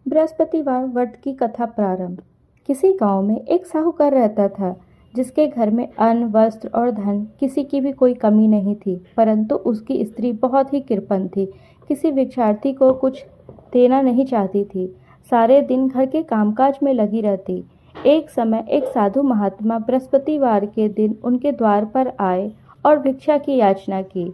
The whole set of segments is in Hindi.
बृहस्पतिवार व्रत की कथा प्रारंभ। किसी गांव में एक साहूकार रहता था जिसके घर में अन्न वस्त्र और धन किसी की भी कोई कमी नहीं थी, परंतु उसकी स्त्री बहुत ही कृपण थी। किसी भिक्षार्थी को कुछ देना नहीं चाहती थी, सारे दिन घर के कामकाज में लगी रहती। एक समय एक साधु महात्मा बृहस्पतिवार के दिन उनके द्वार पर आए और भिक्षा की याचना की।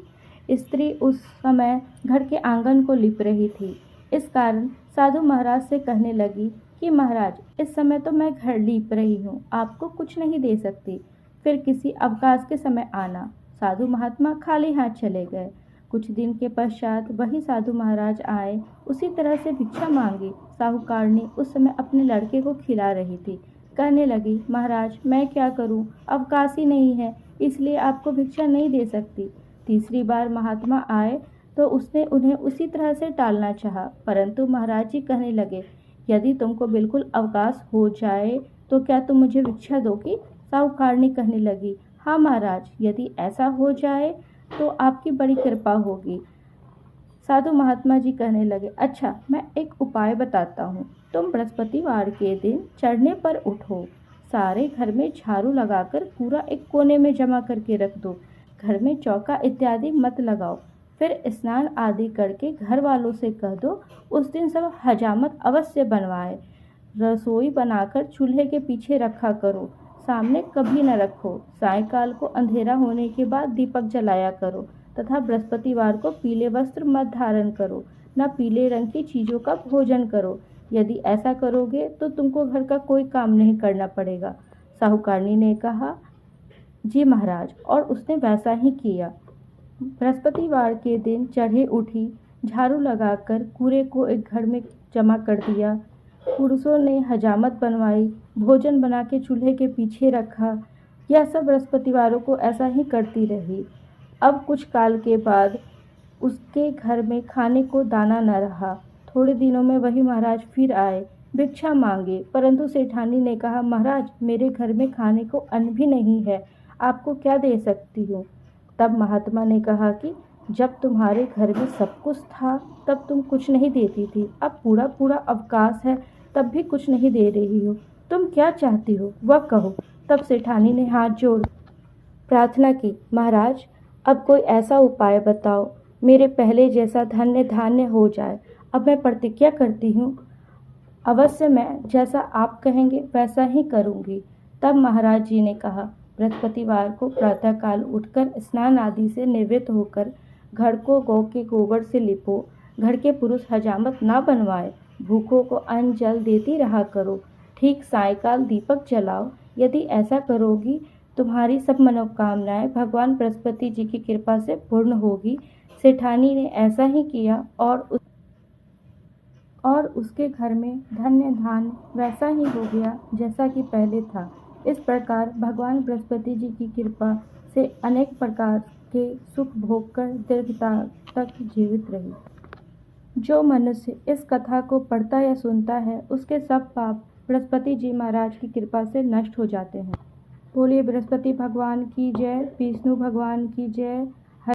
स्त्री उस समय घर के आंगन को लिप रही थी। इस कारण साधु महाराज से कहने लगी कि महाराज, इस समय तो मैं घर लीप रही हूँ, आपको कुछ नहीं दे सकती, फिर किसी अवकाश के समय आना। साधु महात्मा खाली हाथ चले गए। कुछ दिन के पश्चात वही साधु महाराज आए, उसी तरह से भिक्षा मांगी। साहूकारनी उस समय अपने लड़के को खिला रही थी। कहने लगी, महाराज मैं क्या करूँ, अवकाश ही नहीं है, इसलिए आपको भिक्षा नहीं दे सकती। तीसरी बार महात्मा आए तो उसने उन्हें उसी तरह से टालना चाहा, परंतु महाराज जी कहने लगे, यदि तुमको बिल्कुल अवकाश हो जाए तो क्या तुम मुझे भिक्षा दोगी? साहूकारनी कहने लगी, हाँ महाराज, यदि ऐसा हो जाए तो आपकी बड़ी कृपा होगी। साधु महात्मा जी कहने लगे, अच्छा मैं एक उपाय बताता हूँ। तुम बृहस्पतिवार के दिन चढ़ने पर उठो, सारे घर में झाड़ू लगाकर पूरा एक कोने में जमा करके रख दो। घर में चौका इत्यादि मत लगाओ। फिर स्नान आदि करके घर वालों से कह दो उस दिन सब हजामत अवश्य बनवाए। रसोई बनाकर चूल्हे के पीछे रखा करो, सामने कभी न रखो। सायंकाल को अंधेरा होने के बाद दीपक जलाया करो तथा बृहस्पतिवार को पीले वस्त्र मत धारण करो, न पीले रंग की चीज़ों का भोजन करो। यदि ऐसा करोगे तो तुमको घर का कोई काम नहीं करना पड़ेगा। साहूकारनी ने कहा, जी महाराज, और उसने वैसा ही किया। बृहस्पतिवार के दिन चढ़े उठी, झाड़ू लगाकर कूड़े को एक घर में जमा कर दिया। पुरुषों ने हजामत बनवाई, भोजन बना के चूल्हे के पीछे रखा। यह सब बृहस्पतिवारों को ऐसा ही करती रही। अब कुछ काल के बाद उसके घर में खाने को दाना न रहा। थोड़े दिनों में वही महाराज फिर आए, भिक्षा मांगे, परंतु सेठानी ने कहा, महाराज मेरे घर में खाने को अन्न भी नहीं है, आपको क्या दे सकती हूँ? तब महात्मा ने कहा कि जब तुम्हारे घर में सब कुछ था तब तुम कुछ नहीं देती थी, अब पूरा पूरा अवकाश है तब भी कुछ नहीं दे रही हो, तुम क्या चाहती हो वह कहो। तब सेठानी ने हाथ जोड़ प्रार्थना की, महाराज अब कोई ऐसा उपाय बताओ, मेरे पहले जैसा धन्य धान्य हो जाए। अब मैं प्रतिज्ञा करती हूँ, अवश्य मैं जैसा आप कहेंगे वैसा ही करूँगी। तब महाराज जी ने कहा, बृहस्पतिवार को प्रातःकाल उठकर स्नान आदि से निवृत्त होकर घर को गौ के गोबर से लिपो। घर के पुरुष हजामत ना बनवाए, भूखों को अन्न जल देती रहा करो। ठीक सायंकाल दीपक जलाओ। यदि ऐसा करोगी तुम्हारी सब मनोकामनाएं भगवान बृहस्पति जी की कृपा से पूर्ण होगी। सेठानी ने ऐसा ही किया और उसके घर में धन्य धान्य वैसा ही हो गया जैसा कि पहले था। इस प्रकार भगवान बृहस्पति जी की कृपा से अनेक प्रकार के सुख भोग कर दीर्घता तक जीवित रही। जो मनुष्य इस कथा को पढ़ता या सुनता है उसके सब पाप बृहस्पति जी महाराज की कृपा से नष्ट हो जाते हैं। बोलिए बृहस्पति भगवान की जय, विष्णु भगवान की जय।